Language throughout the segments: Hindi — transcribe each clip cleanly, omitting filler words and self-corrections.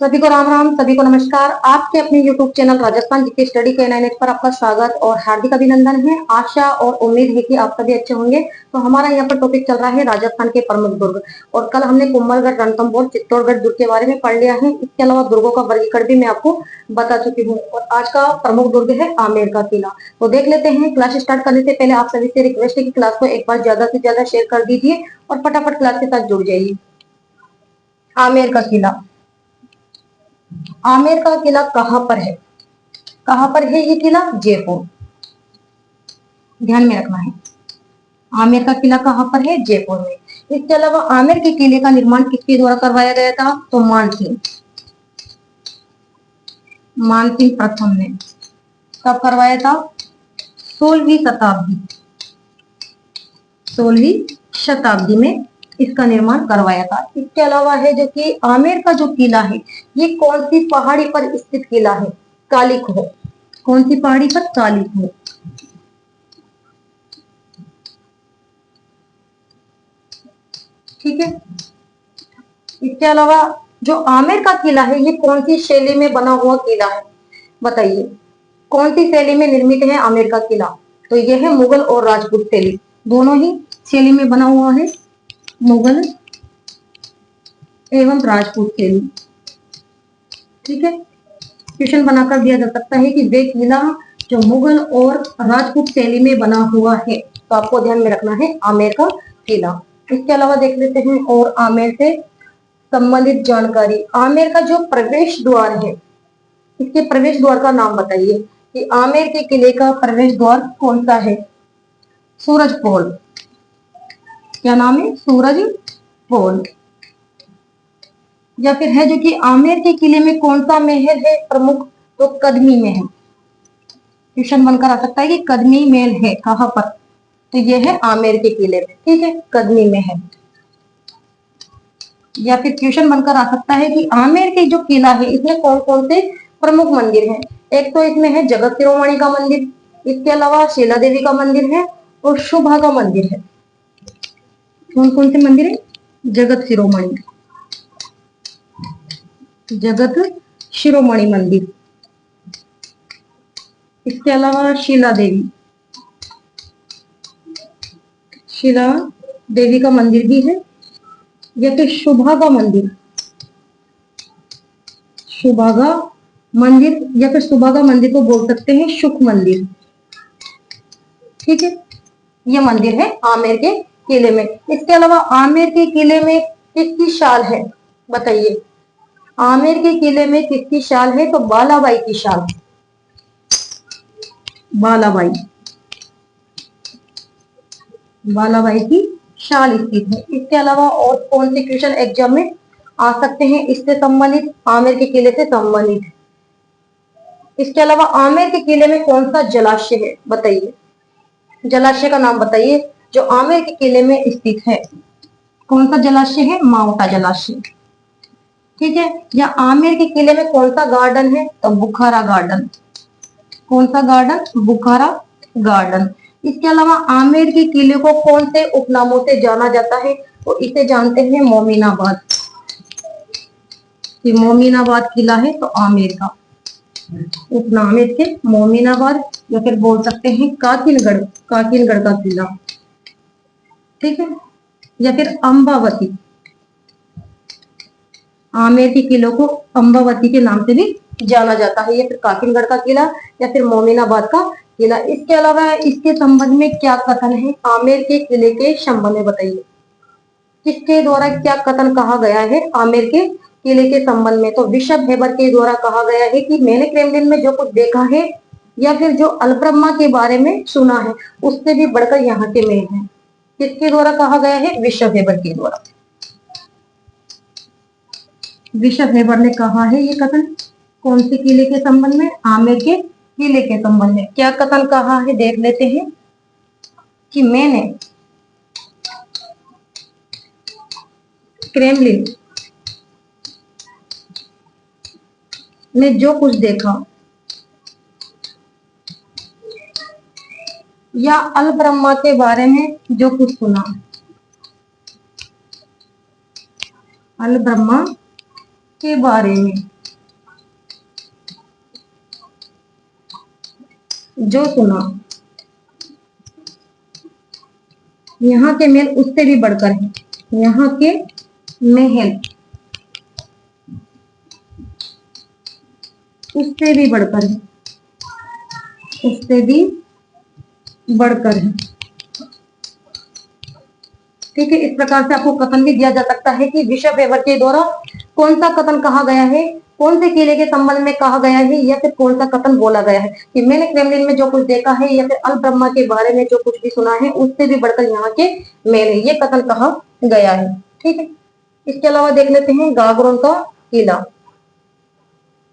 सभी को राम राम, सभी को नमस्कार। आपके अपने YouTube channel Rajasthan GK study के 9 पर आपका स्वागत और हार्दिक अभिनंदन है। आशा और उम्मीद है कि आप सभी अच्छे होंगे। तो हमारा यहाँ पर टॉपिक चल रहा है राजस्थान के प्रमुख दुर्ग, और कल हमने कुंभलगढ़, रणथंभौर, चित्तौड़गढ़ दुर्ग के बारे में पढ़ लिया है। इसके अलावा दुर्गों का वर्गीकरण भी मैं आपको बता चुकी हूँ, और आज का प्रमुख दुर्ग है आमेर का किला। तो देख लेते हैं। क्लास स्टार्ट करने से पहले आप सभी से रिक्वेस्ट है कि क्लास को एक बार ज्यादा से ज्यादा शेयर कर दीजिए और फटाफट क्लास के साथ जुड़ जाइए। आमेर का किला, आमेर का किला कहां पर है? कहां पर है ये किला? जयपुर, ध्यान में रखना है। आमेर का किला कहां पर है? जयपुर में। इसके अलावा आमेर के किले का निर्माण किसके द्वारा करवाया गया था? तो मानसिंह, मानसिंह प्रथम ने। कब करवाया था? 16वीं शताब्दी, 16वीं शताब्दी में इसका निर्माण करवाया था। इसके अलावा है जो कि आमेर का जो किला है, ये कौन सी पहाड़ी पर स्थित किला है? कालीखो। कौन सी पहाड़ी पर? कालीखो। ठीक है। इसके अलावा जो आमेर का किला है, ये कौन सी शैली में बना हुआ किला है? बताइए, कौन सी शैली में निर्मित है आमेर का किला? तो यह है मुगल और राजपूत शैली, दोनों ही शैली में बना हुआ है, मुगल एवं राजपूत शैली। ठीक है। क्वेश्चन बनाकर दिया जा सकता है कि वे किला जो मुगल और राजपूत शैली में बना हुआ है, तो आपको ध्यान में रखना है आमेर का किला। इसके अलावा देख लेते हैं और आमेर से संबंधित जानकारी। आमेर का जो प्रवेश द्वार है, इसके प्रवेश द्वार का नाम बताइए कि आमेर के किले का प्रवेश द्वार कौन सा है? सूरज पोल। क्या नाम है? सूरज पोल। या फिर है जो कि आमेर के किले में कौन सा महल है प्रमुख? तो कदमी महल। क्वेश्चन बनकर आ सकता है कि कदमी महल है कहां पर? तो यह है आमेर के किले में। ठीक है, कदमी महल। या फिर क्वेश्चन बनकर आ सकता है कि आमेर के जो किला है, इसमें कौन कौन से प्रमुख मंदिर हैं? एक तो इसमें है जगत शिरोमणि का मंदिर, इसके अलावा शीला देवी का मंदिर है और शुभा का मंदिर है। कौन कौन से मंदिर है? जगत शिरोमणि, जगत शिरोमणि मंदिर, इसके अलावा शीला देवी, शीला देवी का मंदिर भी है। या फिर शुभा का मंदिर, शुभा का मंदिर, या फिर शुभा का मंदिर को बोल सकते हैं सुख मंदिर। ठीक है, ये मंदिर है आमेर के किले में। इसके अलावा आमेर के किले में किसकी शाल है? बताइए, आमेर के किले में किसकी शाल है? तो बालाबाई की शाल, बालाबाई, बालाबाई की शाल स्थित है। इसके अलावा और कौन से क्वेश्चन एग्जाम में आ सकते हैं इससे संबंधित, आमेर के किले से संबंधित? इसके अलावा आमेर के किले में कौन सा जलाशय है? बताइए, जलाशय का नाम बताइए जो आमेर के किले में स्थित है। कौन सा जलाशय है? माउंटा जलाशय। ठीक है। या आमेर के किले में कौन सा गार्डन है? तो बुखारा गार्डन। कौन सा गार्डन? बुखारा गार्डन। इसके अलावा आमेर के किले को कौन से उपनामों से जाना जाता है? तो इसे जानते हैं मोमिनाबाद। ये मोमिनाबाद किला है तो आमेर का उपनाम है इसके मोमिनाबाद, या फिर बोल सकते हैं काकिनगढ़, काकिनगढ़ का किला। ठीक है। या फिर अंबावती, आमेर के किलों को अंबावती के नाम से भी जाना जाता है। या फिर काकिनगढ़ का किला या फिर मोमिनाबाद का किला। इसके अलावा इसके संबंध में क्या कथन है? आमेर के किले के संबंध में बताइए, किसके द्वारा क्या कथन कहा गया है आमेर के किले के संबंध में? तो बिशप हेबर के द्वारा कहा गया है कि मैंने क्रेमलिन में जो कुछ देखा है या फिर जो अलब्रह्मा के बारे में सुना है, उससे भी बढ़कर यहाँ के मेल है। किसके द्वारा कहा गया है? बिशप हेबर के द्वारा। बिशप हेबर ने कहा है ये कथन कौन से किले के संबंध में? आमेर के किले के संबंध में। क्या कथन कहा है देख लेते हैं कि मैंने क्रेमलिन में जो कुछ देखा या अलब्रह्मा के बारे में जो कुछ सुना, अलब्रह्मा के बारे में जो सुना, यहाँ के महल उससे भी बढ़कर है, यहाँ के महल उससे भी बढ़कर है, उससे भी बढ़कर है। ठीक है, इस प्रकार से आपको कथन भी दिया जा सकता है कि विश्व फेवर के द्वारा कौन सा कथन कहा गया है, कौन से किले के संबंध में कहा गया है, या फिर कौन सा कथन बोला गया है कि मैंने क्रेमलिन में जो कुछ देखा है या फिर अल ब्रह्मा के बारे में जो कुछ भी सुना है उससे भी बढ़कर यहाँ के महल है, ये कथन कहा गया है। ठीक है, इसके अलावा देख लेते हैं गागरोन का किला।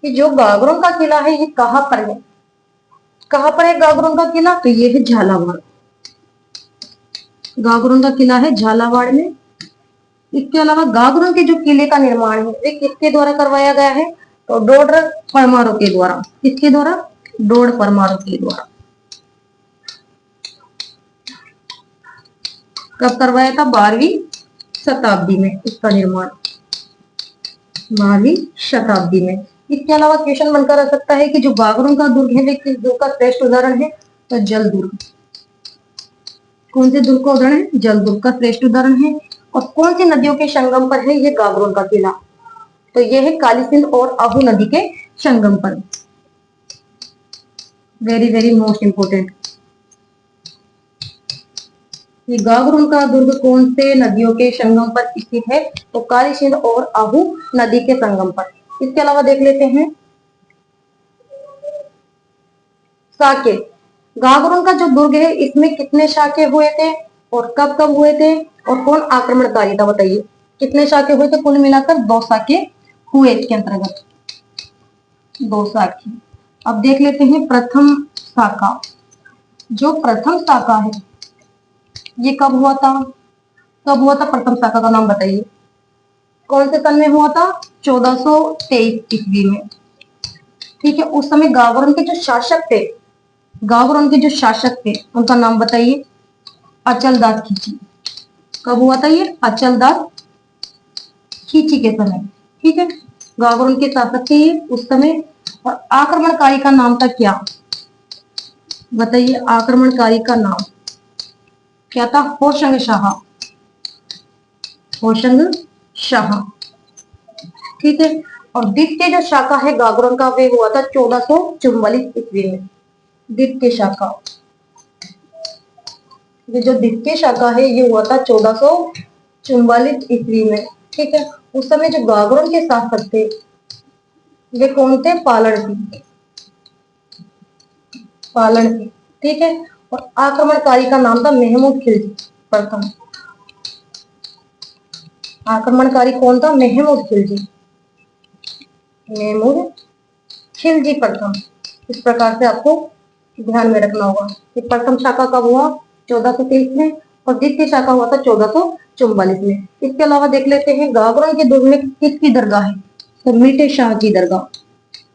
कि जो गागरोन का किला है ये कहाँ पर है, कहाँ पर है गागरोन का किला, तो ये है झालावाड़। गागरोन का किला है झालावाड़ में। इसके अलावा गागरोन के जो किले का निर्माण है वे किसके द्वारा करवाया गया है, तो डोड परमारों के द्वारा। किसके द्वारा, डोड परमारों के द्वारा। कब करवाया था, 12वीं शताब्दी में इसका निर्माण, 12वीं शताब्दी में। इसके अलावा क्वेश्चन बनकर आ सकता है कि जो गागरोन का दुर्ग है वे किस दुर्ग का श्रेष्ठ उदाहरण है, तो जल दुर्ग। कौन से दुर्ग का उदाहरण है, जल दुर्ग का श्रेष्ठ उदाहरण है। और कौन सी नदियों के संगम पर है ये गागरोन का किला, तो ये है काली सिंध और आहू नदी के संगम पर। वेरी वेरी मोस्ट इंपोर्टेंट, ये गागरोन का दुर्ग कौन से नदियों के संगम पर स्थित है, तो काली सिंध और आहू नदी के संगम पर। इसके अलावा देख लेते हैं साके। गागरोन का जो दुर्ग है इसमें कितने शाके हुए थे और कब कब हुए थे और कौन आक्रमणकारी था, बताइए। कितने शाके हुए थे, कुल मिलाकर 2 शाके हुए इसके अंतर्गत, 2 शाके। अब देख लेते हैं प्रथम शाखा। जो प्रथम शाखा है ये कब हुआ था, कब हुआ था प्रथम शाखा का नाम बताइए। कौन से सन में हुआ था, 1423 ईस्वी में। ठीक है, उस समय गागरोन के जो शासक थे, गागरोन के जो शासक थे उनका नाम बताइए, अचलदास खींची। कब हुआ था ये, अचलदास खींची के समय। ठीक है, गागरोन के शासक थे ये उस समय। और आक्रमणकारी का नाम था क्या, बताइए। आक्रमणकारी का नाम क्या था, होशंग शाह, होशंग शाह। ठीक है, और द्वितीय जो शाखा है गागरोन का वे हुआ था 1444 ईस्वी में। द्वितीय शाखा, ये जो द्वितीय शाखा है ये हुआ था 1444 ईस्वी में। ठीक है, उस समय जो गागरोन के शासक थे वे कौन थे, पालड़की, पालड़की। ठीक है, और आक्रमणकारी का नाम था महमूद खिलजी प्रथम। आक्रमणकारी कौन था, महमूद खिलजी, महमूद खिलजी प्रथम। इस प्रकार से आपको ध्यान में रखना होगा कि प्रथम शाखा कब हुआ, 1423 में, और द्वितीय शाखा हुआ था 1444 में। इसके अलावा देख लेते हैं गागरोन के दुर्ग में किसकी दरगाह है, तो मीठे शाह की दरगाह।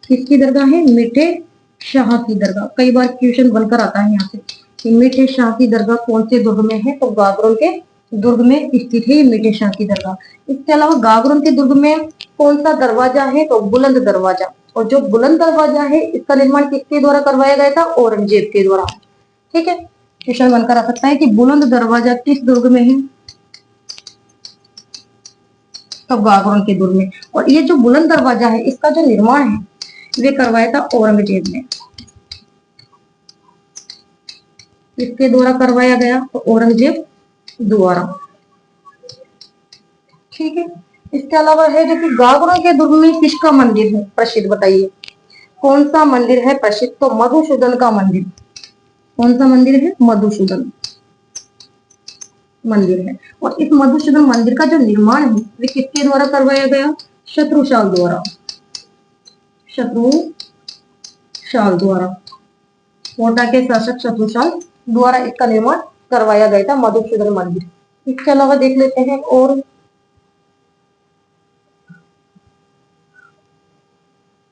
किसकी दरगाह है, मीठे शाह की दरगाह। कई बार क्वेश्चन बनकर आता है यहाँ से कि मीठे शाह की दरगाह कौन से दुर्ग में है, तो गागरोन के दुर्ग में स्थित है मीठे शाह की दरगाह। इसके अलावा गागरोन के दुर्ग में कौन सा दरवाजा है, तो बुलंद दरवाजा। और जो बुलंद दरवाजा है इसका निर्माण किसके द्वारा करवाया गया था, औरंगजेब के द्वारा। ठीक है, क्वेश्चन बनकर आ सकता है कि बुलंद दरवाजा किस दुर्ग में है, तो गागरोन के दुर्ग में। और ये जो बुलंद दरवाजा है इसका जो निर्माण है वे करवाया था औरंगजेब ने। किसके द्वारा करवाया गया, तो औरंगजेब द्वारा। ठीक है, इसके अलावा है जो कि गागरोन के दुर्ग में किसका मंदिर है प्रसिद्ध, बताइए। कौन सा मंदिर है प्रसिद्ध, तो मधुसूदन का मंदिर। कौन सा मंदिर है, मधुसूदन मंदिर है। और इस मधुसूदन मंदिर का जो निर्माण है वे किसके द्वारा करवाया गया, शत्रुशाल द्वारा, शत्रुशाल द्वारा। कोटा के शासक शत्रुशाल द्वारा इसका निर्माण करवाया गया था मधुसूदन मंदिर। इसके अलावा देख लेते हैं और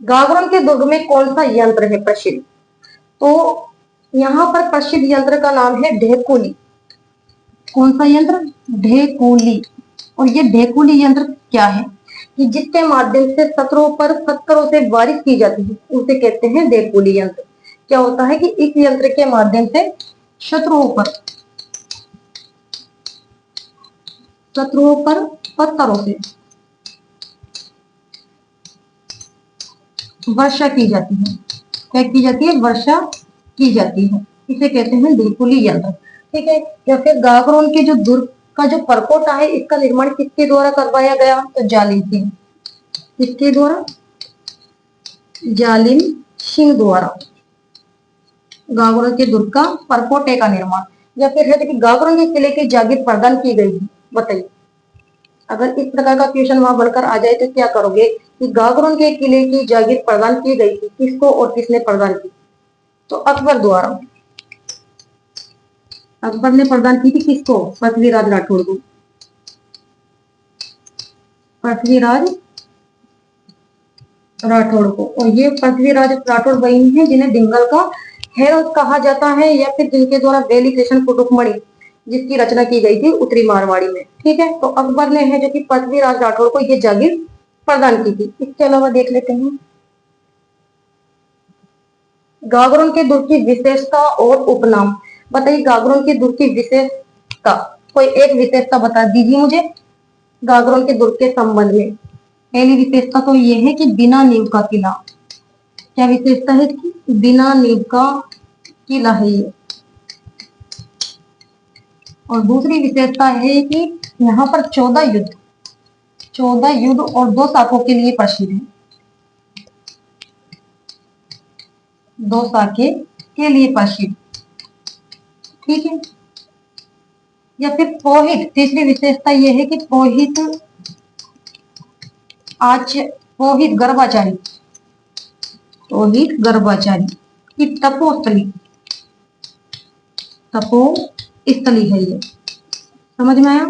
गागरोन के दुर्ग में कौन सा यंत्र है प्रसिद्ध, तो यहाँ पर प्रसिद्ध यंत्र का नाम है ढेकुली। कौन सा यंत्र, ढेकुली। और ये ढेकुली यंत्र क्या है, कि जिसके माध्यम से शत्रुओं पर पत्थरों से बारिश की जाती है उसे कहते हैं ढेकुली यंत्र। क्या होता है कि इस यंत्र के माध्यम से शत्रुओं पर पत्थरों से वर्षा की जाती है। क्या की जाती है? वर्षा की जाती है। इसे कहते हैं दिलकुली यंत्र। ठीक है। या फिर गागरोन के जो दुर्ग का जो परकोटा है, इसका निर्माण किसके द्वारा करवाया गया? तो जालिम सिंह। किसके द्वारा? जालिम सिंह द्वारा गागरोन के दुर्ग का परकोटे का निर्माण। या फिर है कि गागरोन के किले की जागीर प्रदान की गई थी। बताइए, अगर इस प्रकार का क्वेश्चन वहां बनकर आ जाए तो क्या करोगे कि गागरोन के किले की जागीर प्रदान की गई थी, किसको और किसने प्रदान की? तो अकबर द्वारा। अकबर ने प्रदान की थी किसको? पृथ्वीराज राठौड़ को। पृथ्वीराज राठौड़ को। और ये पृथ्वीराज राठौड़ वही है जिन्हें डिंगल का हेरोद कहा जाता है, या फिर जिनके द्वारा वेली कृष्ण कुटुम्बमणि जिसकी रचना की गई थी उत्तरी मारवाड़ी में। ठीक है। तो अकबर ने है जो कि पृथ्वीराज राठौड़ को ये जागीर प्रदान की थी। इसके अलावा देख लेते हैं गागरोन के दुर्ग की विशेषता और उपनाम। बताइए, गागरोन के दुर्ग की विशेषता, कोई एक विशेषता बता दीजिए मुझे गागरोन के दुर्ग के संबंध में। पहली विशेषता तो ये है कि बिना नींव का किला। क्या विशेषता है इसकी? बिना नींव का किला है ये। और दूसरी विशेषता है कि यहाँ पर 14 युद्ध और 2 शाखों के लिए प्रसिद्ध है। 2 शाखे के लिए प्रसिद्ध। ठीक है। या फिर पोहित, तीसरी विशेषता यह है कि पोहित गर्भाचारी की तपोस्थली है ये। समझ में आया?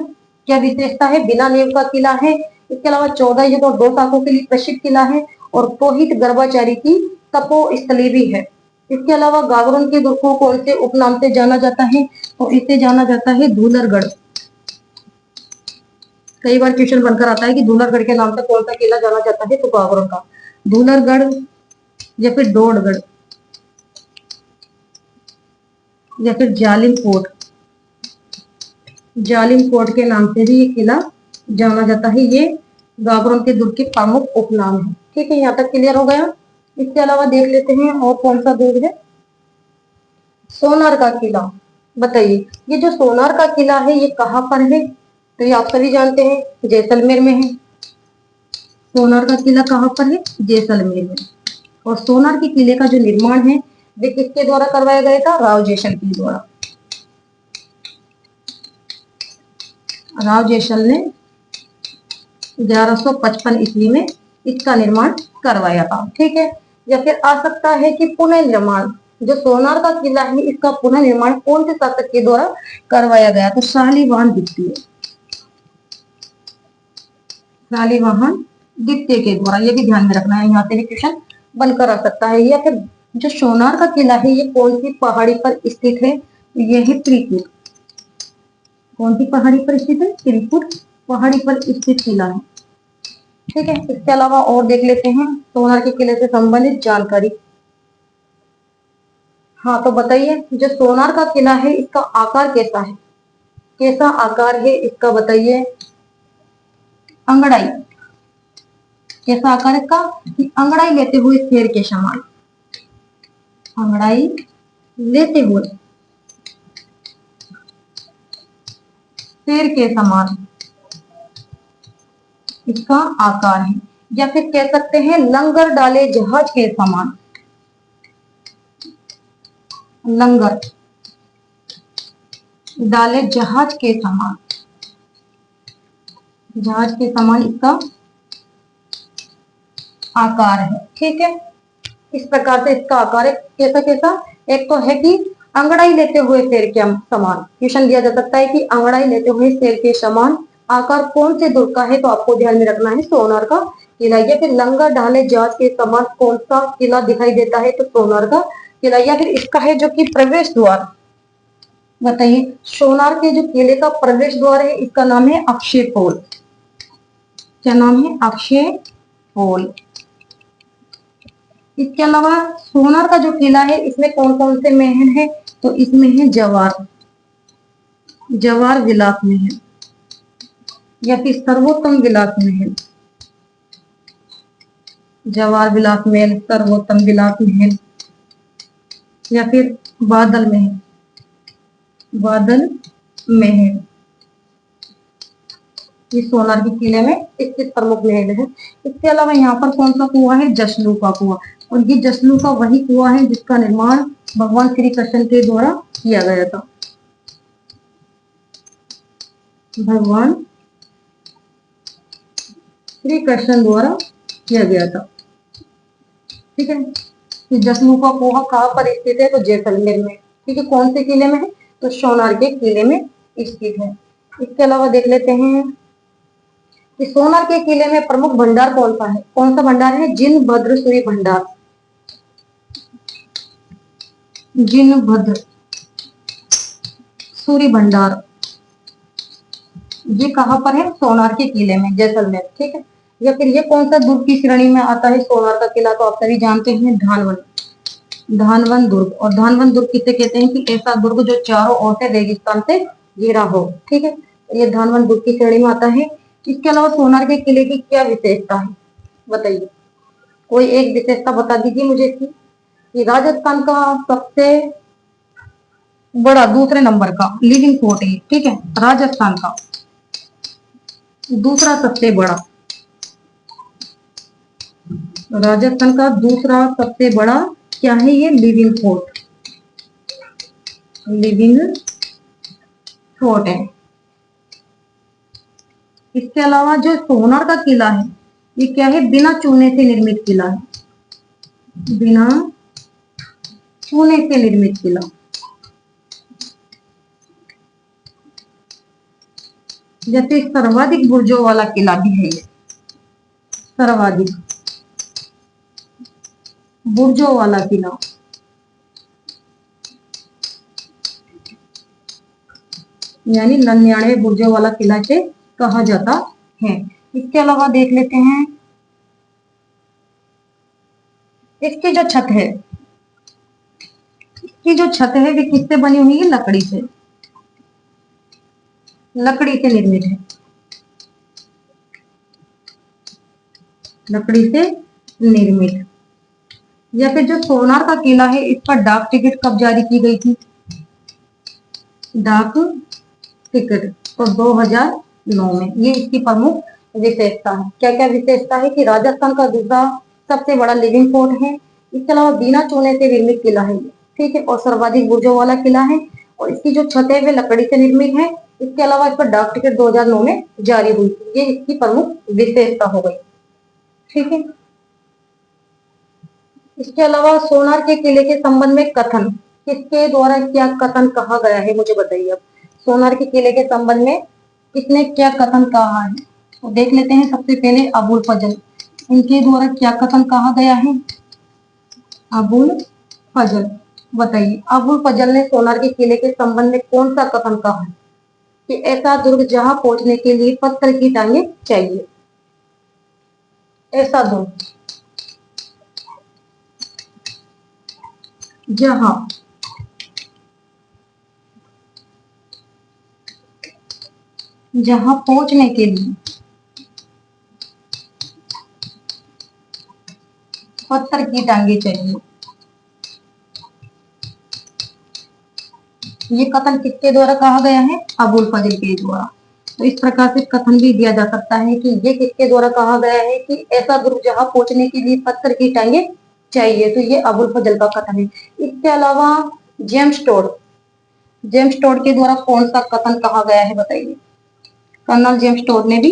क्या विशेषता है? बिना नींव का किला है, इसके अलावा 14 युद्ध और 2 शाखों के लिए प्रसिद्ध किला है, और पोहित गर्भाचारी की तपोस्थली भी है। इसके अलावा गागरोन के दुर्ग को कौन से उपनाम से जाना जाता है? तो इसे जाना जाता है धूलरगढ़। कई बार क्वेश्चन बनकर आता है कि धूलरगढ़ के नाम से कौन सा किला जाना जाता है? तो गागरोन का धूलरगढ़, या फिर डोडगढ़, या फिर जालिम कोट के नाम से भी ये किला जाना जाता है। ये गागरोन के दुर्ग के प्रमुख उपनाम है। ठीक है, यहाँ तक क्लियर हो गया। इसके अलावा देख लेते हैं और कौन सा दुर्ग है। सोनार का किला। बताइए, ये जो सोनार का किला है ये कहाँ पर है? तो ये आप सभी जानते हैं, जैसलमेर में है। सोनार का किला कहाँ पर है? जैसलमेर में। और सोनार के किले का जो निर्माण है वे किसके द्वारा करवाया गया था? राव जैसल के द्वारा। राव जैसल ने 1155 ईस्वी में इसका निर्माण करवाया था। ठीक है। या फिर आ सकता है कि पुनर्निर्माण, जो सोनार का किला है इसका पुनर्निर्माण कौन से शासक के द्वारा करवाया गया? तो शालिवाहन द्वितीय के द्वारा। ये भी ध्यान में रखना है, यहाँ से भी क्वेश्चन बनकर आ सकता है। या फिर जो सोनार का किला है ये कौन सी पहाड़ी पर स्थित है? यह है त्रिकुट। कौन सी पहाड़ी पर स्थित है? त्रिकुट पहाड़ी पर स्थित किला है। ठीक है। इसके अलावा और देख लेते हैं सोनार के किले से संबंधित जानकारी। हाँ, तो बताइए, जो सोनार का किला है इसका आकार कैसा है? कैसा आकार है इसका? बताइए। अंगड़ाई। कैसा आकार है इसका? अंगड़ाई लेते हुए शेर के समान। अंगड़ाई लेते हुए शेर के समान इसका आकार है। या फिर कह सकते हैं लंगर डाले जहाज के समान। लंगर डाले जहाज के समान इसका आकार है। ठीक है। इस प्रकार से इसका आकार है। कैसा कैसा? एक तो है कि अंगड़ाई लेते हुए शेर के समान। क्वेश्चन दिया जा सकता है कि अंगड़ाई लेते हुए शेर के समान आकार कौन से दुर्ग का है? तो आपको ध्यान में रखना है सोनार का किला। या फिर लंगर ढाले जहाज के समान कौन सा किला दिखाई देता है? तो सोनार का किला। या फिर इसका है जो कि प्रवेश द्वार। बताइए, सोनार के जो किले का प्रवेश द्वार है इसका नाम है अक्षय पोल। क्या नाम है? अक्षय पोल। इसके अलावा सोनार का जो किला है इसमें कौन कौन से महल है, तो इसमें है जवार, जवार विलास महल, या फिर सर्वोत्तम विलास महल, जवार विलास महल, सर्वोत्तम विलास महल, या फिर बादल महल, बादल महल। ये सोनार के किले में स्थित प्रमुख महल है। इसके अलावा यहाँ पर कौन सा कुआं है, जसलू का कुआं, और ये जसलू का वही कुआं है जिसका निर्माण भगवान श्री कृष्ण के द्वारा किया गया था, भगवान श्री कृष्ण द्वारा किया गया था। ठीक है, तो जसलू का कुआं कहाँ पर स्थित है, तो जैसलमेर में। ठीक है, कौन से किले में है, तो सोनार के किले में स्थित है। इसके अलावा देख लेते हैं कि सोनार के किले में प्रमुख भंडार कौन सा है, कौन सा भंडार है, जिन भद्र सूरी भंडार, जिन भद्र सूरी भंडार, ये कहाँ पर है, सोनार के किले में, जैसलमेर। ठीक है, या फिर ये कौन सा दुर्ग की श्रेणी में आता है, सोनार का किला तो आप सभी जानते हैं, धानवन, धानवन दुर्ग। और धानवन दुर्ग किसे कहते हैं, कि ऐसा दुर्ग जो चारों ओर से रेगिस्तान से घिरा हो। ठीक है, ये धानवन दुर्ग की श्रेणी में आता है। इसके अलावा सोनार के किले की क्या विशेषता है, बताइए, कोई एक विशेषता बता दीजिए मुझे इसकी। कि राजस्थान का सबसे बड़ा दूसरे नंबर का लिविंग फोर्ट है। ठीक है, राजस्थान का दूसरा सबसे बड़ा, राजस्थान का दूसरा सबसे बड़ा क्या है, ये लिविंग फोर्ट, लिविंग फोर्ट है। इसके अलावा जो सोनार का किला है ये क्या है, बिना चूने से निर्मित किला है, बिना चूने से निर्मित किला। जैसे सर्वाधिक बुर्जों वाला किला भी है ये, सर्वाधिक बुर्जों वाला किला, यानी 99 बुर्जों वाला किला से कहा जाता है। इसके अलावा देख लेते हैं इसकी जो छत है, इसकी जो छत है वे किससे बनी हुई है, लकड़ी से, लकड़ी से निर्मित है, लकड़ी से निर्मित। या फिर जो सोनार का किला है इस पर डाक टिकट कब जारी की गई थी, डाक टिकट तो 2009 में। ये इसकी प्रमुख विशेषता है। क्या क्या विशेषता है, कि राजस्थान का दूसरा सबसे बड़ा लिविंग फोर्ट है, इसके अलावा बिना चूने से निर्मित किला है। ठीक है, और सर्वाधिक बुर्जों वाला किला है, और इसकी जो छत है वे लकड़ी से निर्मित है। इसके अलावा इस पर डाक टिकट 2009 में जारी हुई थी। ये इसकी प्रमुख विशेषता हो गई। ठीक है, इसके अलावा सोनार के किले के संबंध में कथन, किसके द्वारा क्या कथन कहा गया है, मुझे बताइए। अब सोनार के किले के संबंध में किसने क्या कथन कहा है, तो देख लेते हैं। सबसे पहले अबुल फजल, इनके द्वारा क्या कथन कहा गया है, अबुल फजल। बताइए, अबुल फजल ने सोनार के किले के संबंध में कौन सा कथन कहा है, कि ऐसा दुर्ग जहां पहुंचने के लिए पत्थर की टांगे चाहिए, ऐसा दुर्ग जहां जहां पहुंचने के लिए पत्थर की टांगे चाहिए। ये कथन किसके द्वारा कहा गया है, अबुल फजल के द्वारा। तो इस प्रकार से कथन भी दिया जा सकता है कि ये किसके द्वारा कहा गया है, कि ऐसा दुर्ग जहां पहुंचने के लिए पत्थर की टांगे चाहिए, तो ये अबुल फजल का कथन है। इसके अलावा जेम्स टोड, जेम्स टोड के द्वारा कौन सा कथन कहा गया है, बताइए। कर्नल जेम्स टोड ने भी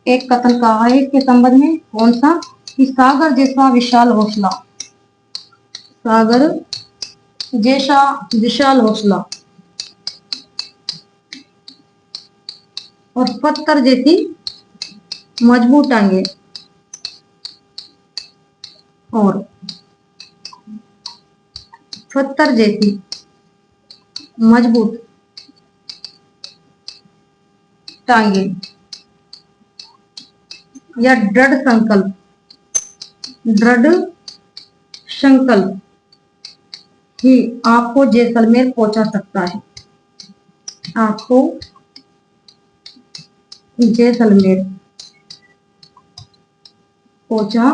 एक कथन कहा है इसके संबंध में, कौन सा, कि सागर जैसा विशाल हौसला, सागर जैसा विशाल हौसला और पत्थर जैसी मजबूत टांगे, और पत्थर जैसी मजबूत टांगे, या दृढ़ संकल्प, दृढ़ संकल्प ही आपको जैसलमेर पहुंचा सकता है, आपको जैसलमेर पहुंचा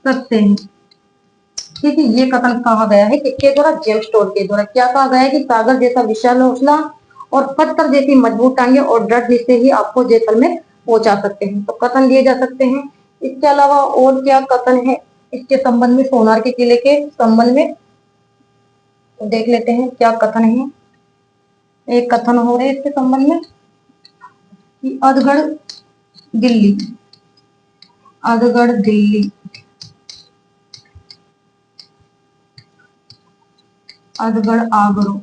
सकते हैं। ठीक है, ये कथन कहा गया है किसके द्वारा? जेम्स टोड के द्वारा। क्या कहा गया है कि सागर जैसा विशाल हौसला और पत्थर जैसी मजबूत टांगे और दृढ़ निश्चय ही आपको जैसलमेर पहुंचा सकते हैं। तो कथन दिए जा सकते हैं। इसके अलावा और क्या कथन है इसके संबंध में, सोनार के किले के संबंध में? तो देख लेते हैं क्या कथन है। एक कथन हो रहे इसके संबंध में कि अधगढ़ दिल्ली, अधगढ़ दिल्ली, अधगढ़ आगरा,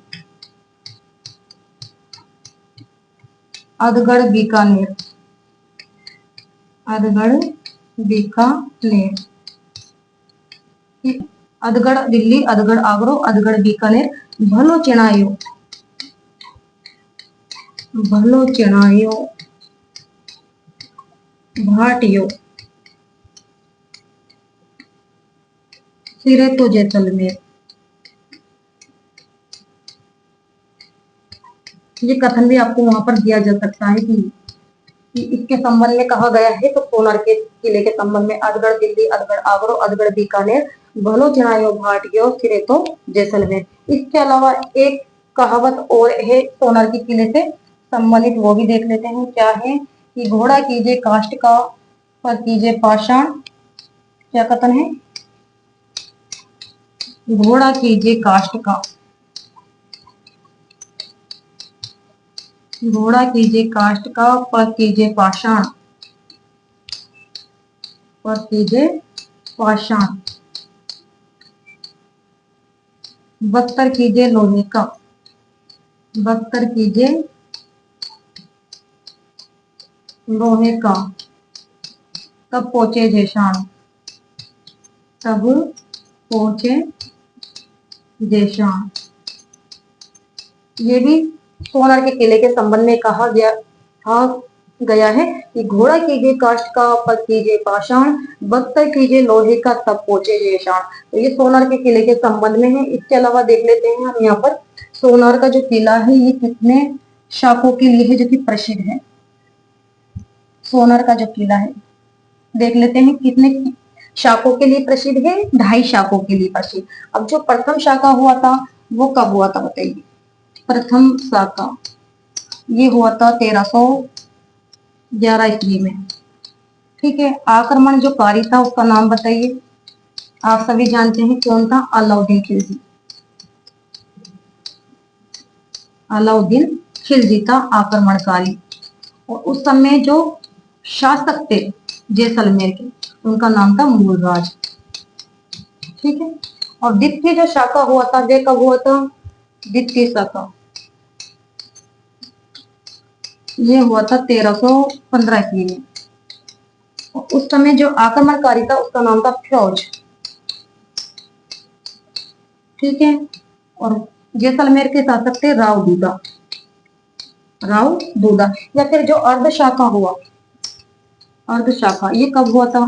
अधगढ़ बीकानेर, अधगढ़ बीकानेर, अधगढ़ दिल्ली, अधगढ़ आगरा, अधगढ़ बीकानेर, भलो चिणायो, भलो चिणायो, भाटियो, सिरे तो जैसलमेर। ये कथन भी आपको वहां पर दिया जा सकता है कि इसके संबंध में कहा गया है। तो सोनार के किले के संबंध में अधगढ़ दिल्ली, अधगढ़ आगरा, अधगढ़ बीकानेर, भलो चिणायो, भाटियो, सिरे तो जैसलमेर। इसके अलावा एक कहावत और है सोनार के किले से संबंधित, वो भी देख लेते हैं। क्या है कि घोड़ा कीजिए काष्ठ का, पर कीजिए पाषाण। क्या कथन है? घोड़ा कीजिए काष्ठ का, घोड़ा कीजिए काष्ठ का, पर कीजिए पाषाण, पर कीजिए पाषाण। बख्तर कीजिए लोहे का, बख्तर कीजिए लोहे का, तब पहुंचे जेशान, तब पहुंचे जेशान। ये भी सोनार के किले के संबंध में कहा गया है कि घोड़ा कीजिए काष्ठ का, पर कीजिए पाषाण, बख्तर कीजिए लोहे का, तब पहुंचे जेशान। तो ये सोनार के किले के संबंध में है। इसके अलावा देख लेते हैं हम यहाँ पर सोनार का जो किला है ये कितने शाखों के लिए है जो कि प्रसिद्ध है। सोनार का जो किला है देख लेते हैं कितने शाखों के लिए प्रसिद्ध है। 2.5 शाखों के लिए प्रसिद्ध। अब जो प्रथम शाखा हुआ था वो कब हुआ था बताइए? प्रथम शाखा ये हुआ था 1311 ईस्वी में। ठीक है, आक्रमण जो कारी था उसका नाम बताइए। आप सभी जानते हैं कौन था? अलाउद्दीन खिलजी। अलाउद्दीन खिलजी था आक्रमणकारी। और उस समय जो शासक थे जैसलमेर के, उनका नाम था मूलराज। ठीक है, और द्वितीय जो शाखा हुआ था वह कब हुआ था? द्वितीय शाखा ये हुआ था 1315 ईस्वी में। उस समय जो आक्रमणकारी था उसका नाम था फिरोज। ठीक है, और जैसलमेर के शासक थे राव दूदा, राव दूदा। या फिर जो अर्ध शाखा हुआ, अर्ध शाखा ये कब हुआ था?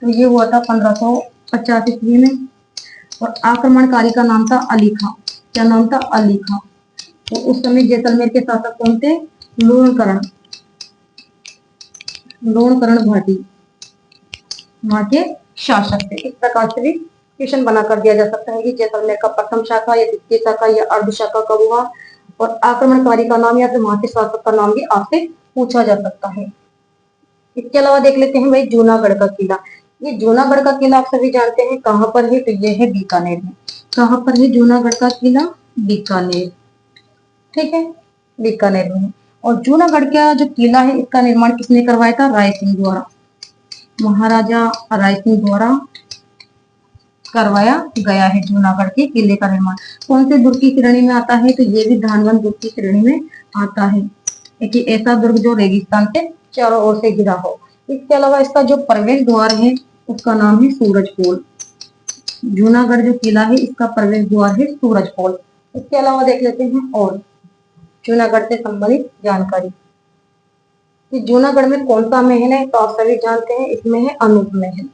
तो ये हुआ था 1550 ईस्वी में। और आक्रमणकारी का नाम था अली खां। क्या नाम था? अली खां। तो उस समय जैसलमेर के शासक कौन थे? लूणकरण, लूणकरण भाटी वहां के शासक थे। इस प्रकार से भी क्वेश्चन बना कर दिया जा सकता है कि जैसलमेर का प्रथम शाखा या द्वितीय शाखा या अर्ध शाखा कब हुआ, और आक्रमणकारी का नाम या फिर वहां के शासक का नाम भी आपसे पूछा जा सकता है। इसके अलावा देख लेते हैं भाई जूनागढ़ का किला। ये जूनागढ़ का किला आप सभी जानते हैं कहाँ पर है? तो ये है बीकानेर में। कहाँ पर है जूनागढ़ का किला? बीकानेर। ठीक है, बीकानेर में। और जूनागढ़ का जो किला है इसका निर्माण किसने करवाया था? राय सिंह द्वारा, महाराजा राय सिंह द्वारा करवाया गया है जूनागढ़ के किले का निर्माण। कौन से दुर्ग की श्रेणी में आता है? तो ये भी धानवन दुर्ग की श्रेणी में आता है। एक ऐसा दुर्ग जो रेगिस्तान से चारों ओर से घिरा हो। इसके अलावा इसका जो प्रवेश द्वार है उसका नाम है सूरजपोल। जूनागढ़ जो किला है इसका प्रवेश द्वार है सूरजपोल। इसके अलावा देख लेते हैं और जूनागढ़ से संबंधित जानकारी कि जूनागढ़ में कौन सा महल है? तो आप सभी जानते हैं इसमें है अनूप महल।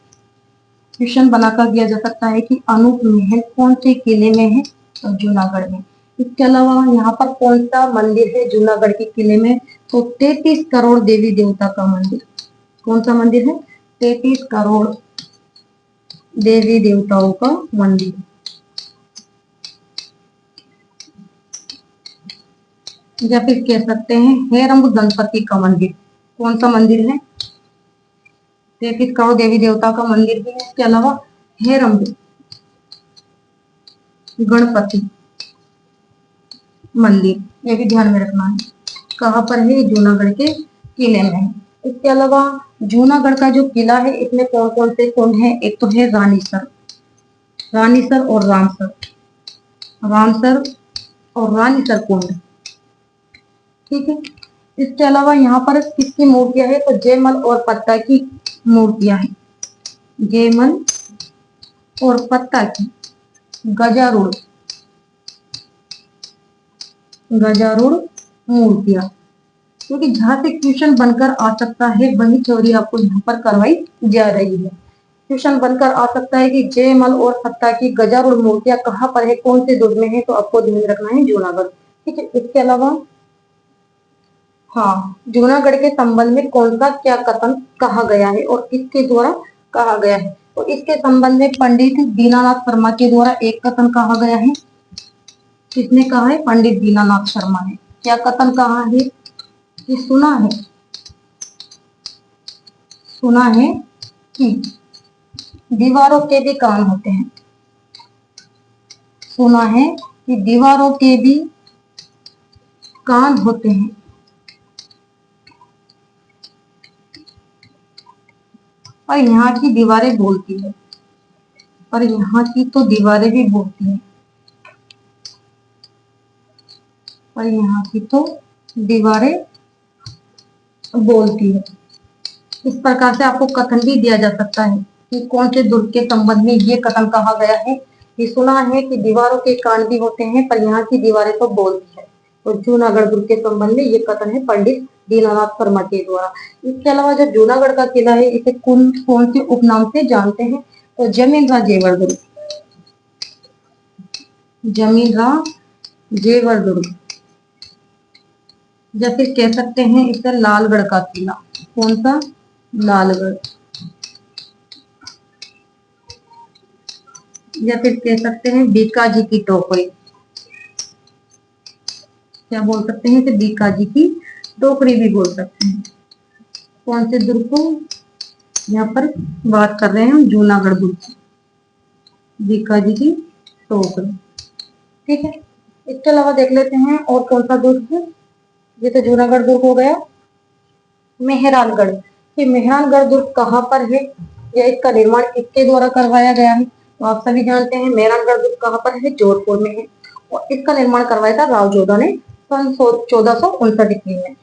क्वेश्चन बनाकर दिया जा सकता है कि अनूप महल कौन से किले में है, तो जूनागढ़ में। इसके अलावा यहाँ पर कौन सा मंदिर है जूनागढ़ के किले में, तो 33 करोड़ देवी देवता का मंदिर। कौन सा मंदिर है, 33 करोड़ देवी देवताओं का मंदिर। या फिर कह सकते हैं हेरंब गणपति का मंदिर। कौन सा मंदिर है, 33 करोड़ देवी देवता का मंदिर भी है। इसके अलावा हेरंब गणपति मंदिर, ये भी ध्यान में रखना है। कहाँ पर है, जूनागढ़ के किले में है। इसके अलावा जूनागढ़ का जो किला है इसमें कौन कौन से कुंड है, एक तो है रानीसर, रानीसर और रामसर, रामसर और रानीसर कुंड। ठीक है। इसके अलावा यहाँ पर किसकी मूर्तियां है, तो जयमल और पत्ता की मूर्तियां हैं। जयमल और पत्ता की गजारूढ़, गजारूढ़ मूर्तियां। क्योंकि जहां से क्वेश्चन बनकर आ सकता है वही थ्योरी आपको यहाँ पर करवाई जा रही है। क्वेश्चन बनकर आ सकता है कि जयमल और पत्ता की गजारूढ़ मूर्तियां कहाँ पर है, कौन से दुर्ग में है, तो आपको ध्यान रखना है जूनागढ़। ठीक है। इसके अलावा हाँ, जूनागढ़ के संबंध में कौन सा क्या कथन कहा गया है और किसके द्वारा कहा गया है, तो इसके संबंध में पंडित दीनानाथ शर्मा के द्वारा एक कथन कहा गया है। किसने कहा है, पंडित दीनानाथ शर्मा ने। क्या कथन कहा है, कि सुना है कि दीवारों के भी कान होते हैं। सुना है कि दीवारों के भी कान होते हैं। और यहाँ की दीवारें बोलती है, और यहाँ की तो दीवारें भी बोलती हैं, और यहाँ की तो दीवारें बोलती है। इस प्रकार से आपको कथन भी दिया जा सकता है कि कौन से दुर्ग के संबंध में ये कथन कहा गया है, कि सुना है कि दीवारों के कान भी होते हैं पर यहाँ की दीवारें तो बोलती है। तो जूनागढ़ दुर्ग के संबंध में ये कथन है पंडित दीनानाथ शर्मा के द्वारा। इसके अलावा जो जूनागढ़ का किला है इसे कौन कौन से उपनाम से जानते हैं, तो जमींद्रा जेवर दुर्ग, जमींद्रा जेवर दुर्ग, या फिर कह सकते हैं इसे लालगढ़ का किला। कौन सा, लालगढ़, या फिर कह सकते हैं बीकाजी की टोकरी। क्या बोल सकते हैं, इसे बीकाजी की टोकरी भी बोल सकते हैं। कौन से दुर्ग को यहाँ पर बात कर रहे हैं हम, जूनागढ़ दुर्ग, बीकाजी की टोकरी। ठीक है। इसके अलावा देख लेते हैं और कौन सा दुर्ग है। ये तो जूनागढ़ दुर्ग हो गया। मेहरानगढ़, ये मेहरानगढ़ दुर्ग कहाँ पर है या इसका निर्माण किसके द्वारा करवाया गया है, तो आप सभी जानते हैं मेहरानगढ़ दुर्ग कहाँ पर है, जोधपुर में है। और इसका निर्माण करवाया था राव जोधा ने सन 1459 ईस्वी में।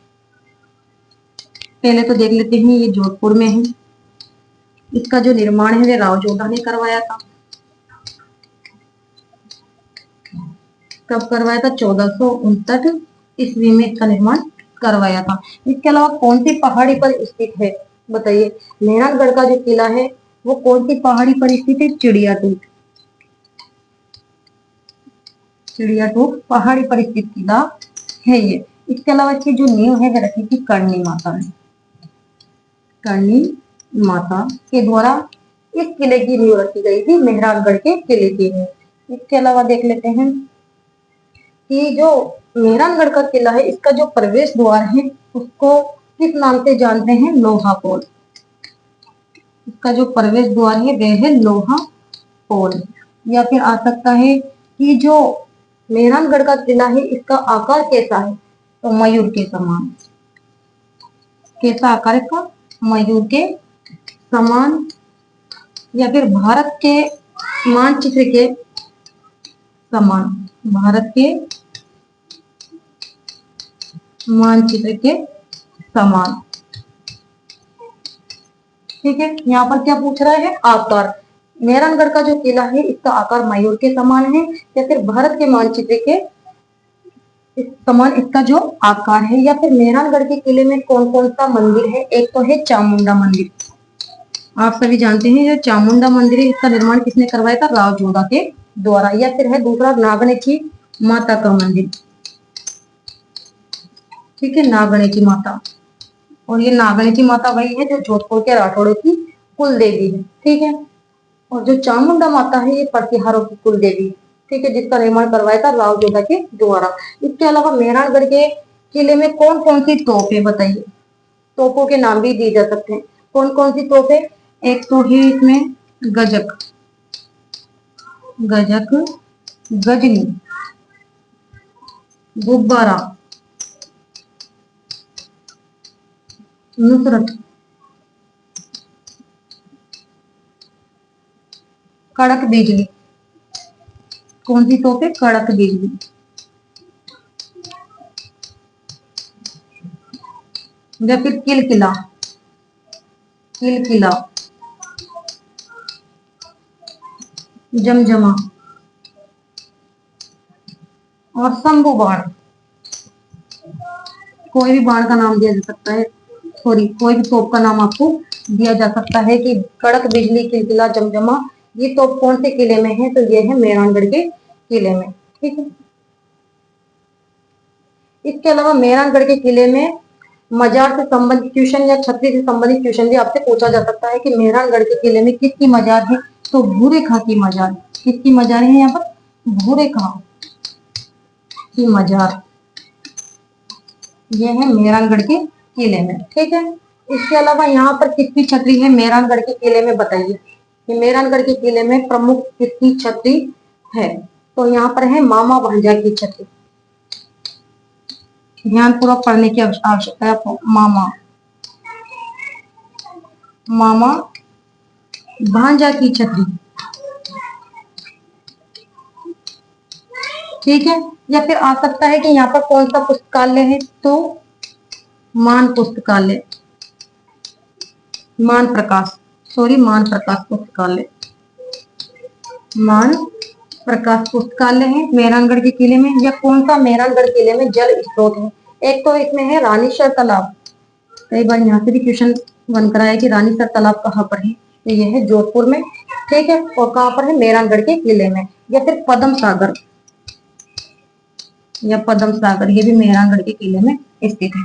पहले तो देख लेते हैं ये जोधपुर में है। इसका जो निर्माण है वे राव जोधा ने करवाया था। कब करवाया था, 1459 ईस्वी में इसका निर्माण करवाया था। इसके अलावा कौन सी पहाड़ी पर स्थित है, बताइए। मेहरानगढ़ का जो किला है वो कौन सी पहाड़ी पर स्थित है, चिड़ियाटूट, चिड़ियाटूट पहाड़ी पर स्थित किला है ये। इसके अलावा इसकी जो नींव है वह रखी थी कर्णी माता ने, कर्णी माता के द्वारा इस किले की नींव रखी गई थी, मेहरानगढ़ के किले की नींव। इसके अलावा देख लेते हैं कि जो मेहरानगढ़ का किला है इसका जो प्रवेश द्वार है उसको किस नाम से जानते हैं, लोहा पोल। इसका जो प्रवेश द्वार है वह है लोहा पोल। या फिर आ सकता है कि जो मेहरानगढ़ का किला है इसका आकार कैसा है, तो मयूर के समान। कैसा आकार इसका, मयूर के समान। या फिर भारत के मानचित्र के समान, भारत के मानचित्र के समान। ठीक है। यहाँ पर क्या पूछ रहा है, आकार। मेहरानगढ़ का जो किला है इसका आकार मयूर के समान है, या फिर भारत के मानचित्र के समान इसका जो आकार है। या फिर मेहरानगढ़ के किले में कौन कौन सा मंदिर है, एक तो है चामुंडा मंदिर, आप सभी जानते हैं जो चामुंडा मंदिर है इसका निर्माण किसने करवाया था? राव जोधा के द्वारा। या फिर है दूसरा नागणेकी माता का मंदिर, ठीक है, नागणेकी माता। और ये नागणेकी माता वही है जो जोधपुर के राठौड़ों की कुल देवी है, ठीक है। और जो चामुंडा माता है ये प्रतिहारों की कुल देवी है, ठीक है, जिसका निर्माण करवाया था राव जोधा के द्वारा। इसके अलावा मेहरानगढ़ के किले में कौन कौन सी तोप है बताइए? तोपों के नाम भी दिए जा सकते हैं। कौन कौन सी तोप है? एक तो है इसमें गजक, गजक, गजनी, गुब्बारा, नुसरत, कड़क बिजली। कौन सी तोप है? कड़क बिजली। या फिर किलकिला, किलकिला, जमजमा और शंभू बाण। कोई भी बाण का नाम दिया जा सकता है, सॉरी कोई भी तोप का नाम आपको दिया जा सकता है कि कड़क बिजली, किलकिला, जमजमा, ये तोप कौन से किले में है? तो ये है मेहरानगढ़ के किले में, ठीक है। इसके अलावा मेहरानगढ़ के किले में मजार से संबंधित क्वेश्चन या छतरी से संबंधित क्वेश्चन भी आपसे पूछा जा सकता है कि मेहरानगढ़ के किले में किसकी मजार है? तो भूरे खां की मजार। किसकी मजार है यहाँ पर? भूरे खां की मजार। यह है मेहरानगढ़ के किले में, ठीक है। इसके अलावा यहाँ पर किसकी छतरी है मेहरानगढ़ के किले में बताइए? कि मेहरानगढ़ के किले में प्रमुख किसकी छतरी है? तो यहाँ पर है मामा भांजा की छतरी। ध्यानपूर्वक पढ़ने की आवश्यकता है आपको। मामा, मामा भांजा की छतरी, ठीक है। या फिर आ सकता है कि यहाँ पर कौन सा पुस्तकालय है? तो मान पुस्तकालय, मान प्रकाश, सॉरी मान प्रकाश पुस्तकालय, मान प्रकाश पुस्तकालय है मेहरानगढ़ के किले में। या कौन सा मेहरानगढ़ किले में जल स्रोत है? एक तो इसमें है रानीसर तालाब, कई बार यहाँ से भी क्वेश्चन बनकर आया कि रानीसर तालाब कहाँ पर है? तो यह है जोधपुर में, ठीक है। और कहाँ पर है? मेहरानगढ़ के किले में। या फिर पद्म सागर, या पद्म सागर, ये भी मेहरानगढ़ के किले में स्थित है।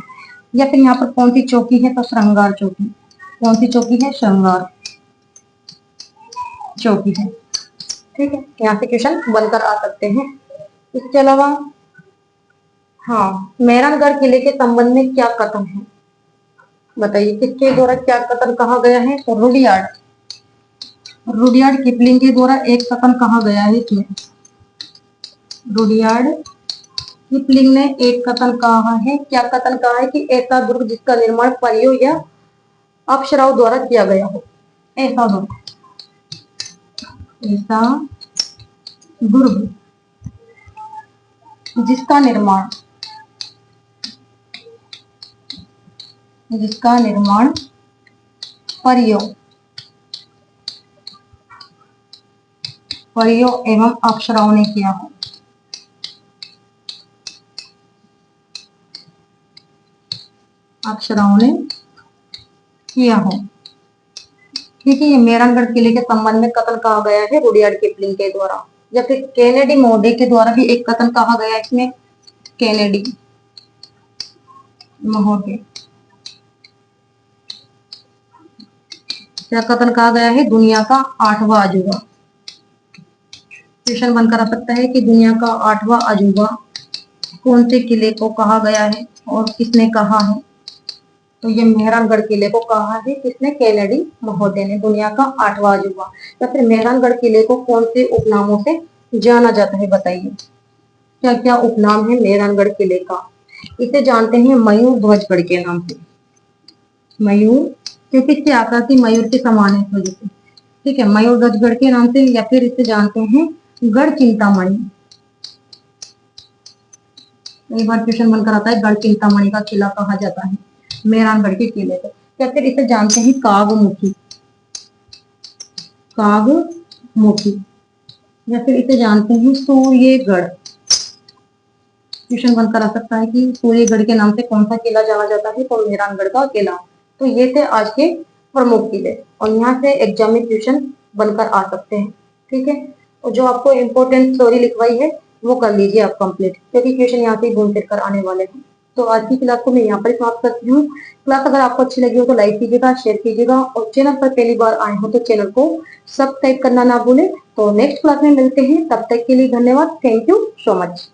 या फिर यहाँ पर कौन सी चौकी है? तो श्रृंगार चौकी। कौन सी चौकी है? श्रृंगार चौकी है, ठीक है। यहाँ से क्वेश्चन बनकर आ सकते हैं। इसके अलावा हाँ, मेहरानगढ़ किले के संबंध में क्या कथन है बताइए? किसके द्वारा क्या कथन कहा गया है? तो रुडयार्ड, रुडयार्ड किपलिंग के द्वारा एक कथन कहा गया है इसमें। रुडयार्ड किपलिंग ने एक कथन कहा है। क्या कथन कहा है? कि ऐसा दुर्ग जिसका निर्माण परियों या अप्सराओं द्वारा किया गया हो। ऐसा दुर्ग, ऐसा दुर्ग जिसका निर्माण, जिसका निर्माण परियों, परियों एवं अप्सराओं ने किया हो। अप्सराओं ने किया हो, ठीक है। ये मेहरानगढ़ किले के संबंध में कथन कहा गया है रुडयार्ड किपलिंग के द्वारा। या फिर केनेडी महोदय के द्वारा भी एक कथन कहा गया है इसमें। केनेडी महोदय, क्या कथन कहा गया है? दुनिया का 8वां अजूबा। क्वेश्चन बनकर आ सकता है कि दुनिया का 8वां अजूबा कौन से किले को कहा गया है और किसने कहा है? तो ये मेहरानगढ़ किले को कहा है किसने? केनेडी महोदय ने, दुनिया का 8वां अजूबा। या फिर मेहरानगढ़ किले को कौन से उपनामों से जाना जाता है बताइए? क्या क्या उपनाम है मेहरानगढ़ किले का? इसे जानते हैं मयूर ध्वजगढ़ के नाम से। मयूर, क्योंकि इसकी आकृति मयूर के समान है इस वजह से, ठीक है, मयूर ध्वजगढ़ के नाम से। या फिर इसे जानते हैं गढ़ चिंतामणि। कई बार क्वेश्चन बनकर आता है गढ़ चिंतामणि का किला कहा जाता है मेहरानगढ़ के किले को। या फिर इसे जानते हैं कागमुखी, कागमुखी। या फिर इसे जानते हैं सूर्यगढ़। क्वेश्चन बनकर आ सकता है कि सूर्यगढ़ के नाम से कौन सा किला जाना जाता है? तो मेहरानगढ़ का किला। तो ये थे आज के प्रमुख किले, और यहाँ से एग्जाम में क्वेश्चन बनकर आ सकते हैं। ठीक है, और जो आपको इम्पोर्टेंट स्टोरी लिखवाई है वो कर लीजिए आप कंप्लीट, क्योंकि क्वेश्चन यहाँ से घूम फिर कर आने वाले हैं। तो आज की क्लास को मैं यहाँ पर समाप्त करती हूँ। क्लास अगर आपको अच्छी लगी हो तो लाइक कीजिएगा, शेयर कीजिएगा, और चैनल पर पहली बार आए हो तो चैनल को सब्सक्राइब करना ना भूलें। तो नेक्स्ट क्लास में मिलते हैं, तब तक के लिए धन्यवाद। Thank you so much.